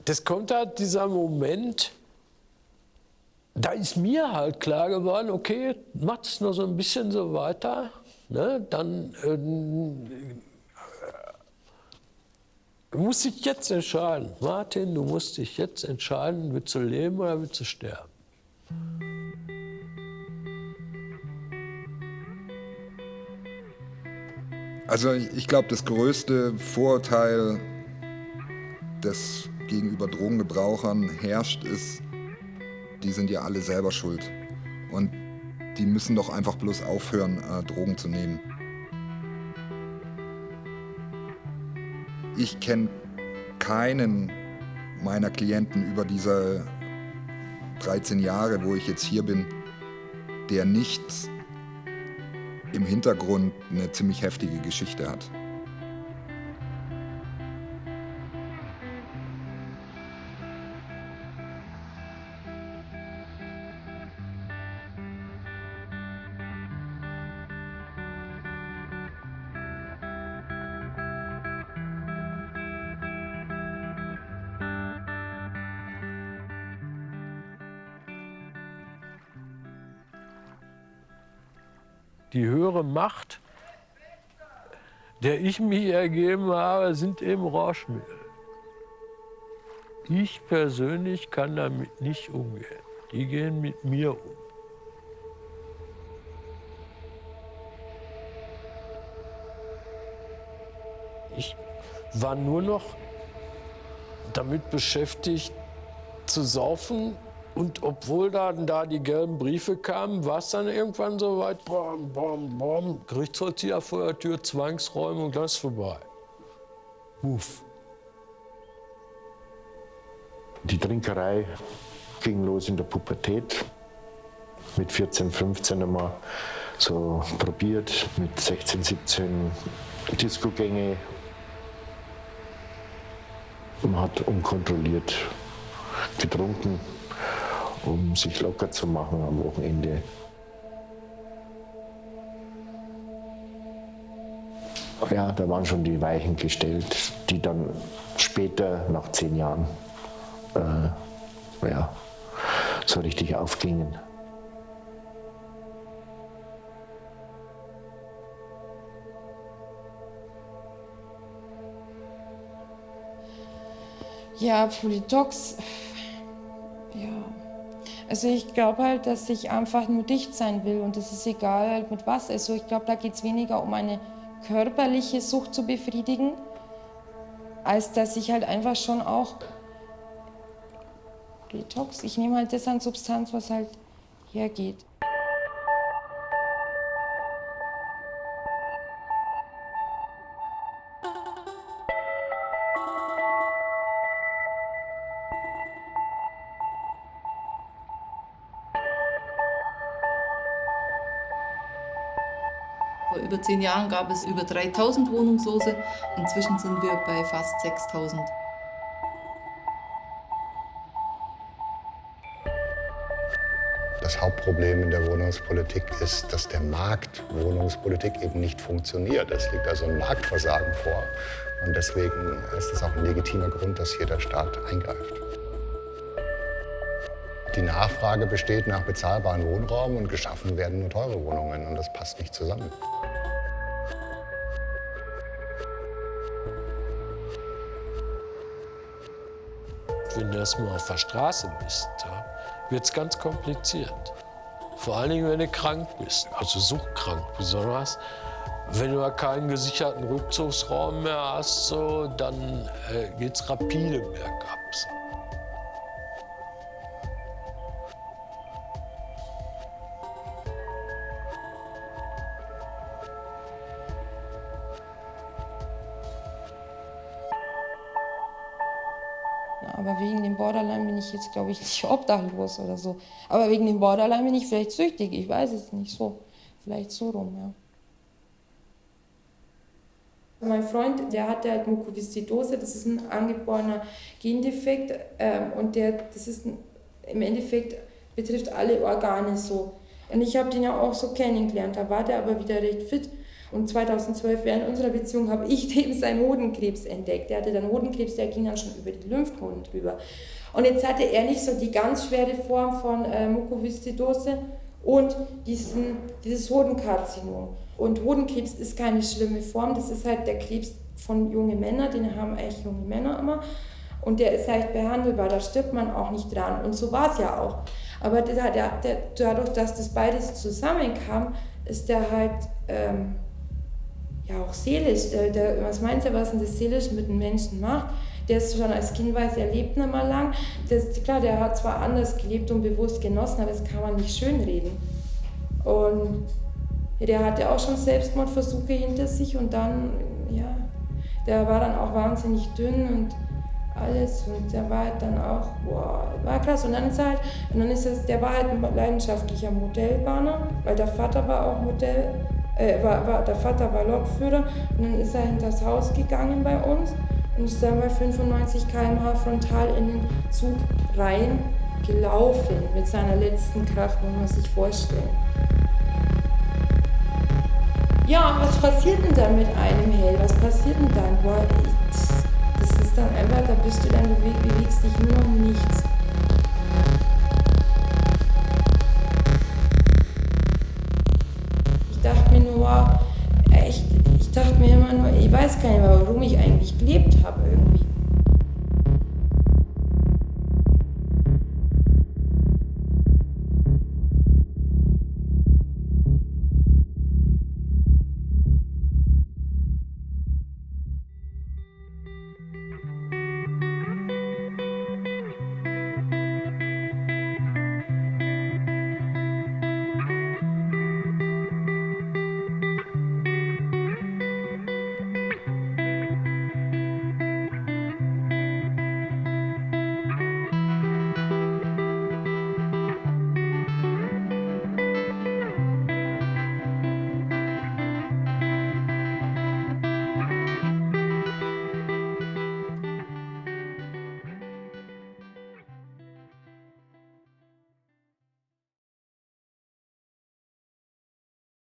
das kommt halt dieser Moment, da ist mir halt klar geworden, okay, machst noch so ein bisschen so weiter, ne, dann du musst dich jetzt entscheiden. Martin, du musst dich jetzt entscheiden, willst du leben oder willst du sterben? Also ich glaube, das größte Vorurteil, das gegenüber Drogengebrauchern herrscht, ist, die sind ja alle selber schuld. Und die müssen doch einfach bloß aufhören, Drogen zu nehmen. Ich kenne keinen meiner Klienten über diese 13 Jahre, wo ich jetzt hier bin, der nicht im Hintergrund eine ziemlich heftige Geschichte hat. Die höhere Macht, der ich mich ergeben habe, sind eben Rauschmittel. Ich persönlich kann damit nicht umgehen. Die gehen mit mir um. Ich war nur noch damit beschäftigt, zu saufen. Und obwohl dann da die gelben Briefe kamen, war es dann irgendwann so weit, bam, bam, bam, Gerichtsvollzieher vor der Tür, Zwangsräumung, das ist vorbei. Muff. Die Trinkerei ging los in der Pubertät. Mit 14, 15 haben wir so probiert, mit 16, 17 Discogänge. Man hat unkontrolliert getrunken, um sich locker zu machen am Wochenende. Ja, da waren schon die Weichen gestellt, die dann später, nach 10 Jahren, so richtig aufgingen. Ja, Politox, ja. Also ich glaube halt, dass ich einfach nur dicht sein will und es ist egal halt mit was. Also ich glaube, da geht es weniger um eine körperliche Sucht zu befriedigen, als dass ich halt einfach schon auch Politox, ich nehme halt das an Substanz, was halt hergeht. Vor über 10 Jahren gab es über 3000 Wohnungslose. Inzwischen sind wir bei fast 6000. Das Hauptproblem in der Wohnungspolitik ist, dass der Markt Wohnungspolitik eben nicht funktioniert. Es liegt also ein Marktversagen vor. Und deswegen ist es auch ein legitimer Grund, dass hier der Staat eingreift. Die Nachfrage besteht nach bezahlbarem Wohnraum und geschaffen werden nur teure Wohnungen. Und das passt nicht zusammen. Wenn du erstmal auf der Straße bist, ja, wird es ganz kompliziert. Vor allen Dingen, wenn du krank bist, also suchtkrank besonders. Wenn du ja keinen gesicherten Rückzugsraum mehr hast, so, dann geht es rapide bergab. So. Aber wegen dem Borderline bin ich jetzt, glaube ich, nicht obdachlos oder so. Aber wegen dem Borderline bin ich vielleicht süchtig, ich weiß es nicht so. Vielleicht so rum, ja. Mein Freund, der hatte halt Mukoviszidose, das ist ein angeborener Gendefekt und das ist im Endeffekt betrifft alle Organe so. Und ich habe den ja auch so kennengelernt, da war der aber wieder recht fit Und 2012 während unserer Beziehung habe ich eben seinen Hodenkrebs entdeckt. Der hatte dann Hodenkrebs, der ging dann schon über die Lymphknoten drüber. Und jetzt hatte er nicht so die ganz schwere Form von Mukoviszidose und dieses Hodenkarzinom. Und Hodenkrebs ist keine schlimme Form, das ist halt der Krebs von jungen Männern, den haben eigentlich junge Männer immer. Und der ist leicht behandelbar, da stirbt man auch nicht dran. Und so war es ja auch. Aber dadurch, dass das beides zusammenkam, ist der halt ja auch seelisch. Was meint ihr, was denn das seelisch mit einem Menschen macht? Der ist schon als Kind weiß, er lebt nicht mal lang. Klar, der hat zwar anders gelebt und bewusst genossen, aber das kann man nicht schönreden. Und ja, der hatte auch schon Selbstmordversuche hinter sich und dann, ja, der war dann auch wahnsinnig dünn und alles und der war halt dann auch, boah, war krass. Und dann ist der war halt ein leidenschaftlicher Modellbahner, weil der Vater war auch der Vater war Lokführer und dann ist er hinter das Haus gegangen bei uns und ist dann bei 95 km/h frontal in den Zug rein gelaufen mit seiner letzten Kraft, muss man sich vorstellen. Ja, was passiert denn dann mit einem Held? Was passiert denn dann? Boah, das ist dann einfach, da bist du dann, du bewegst dich nur um nichts.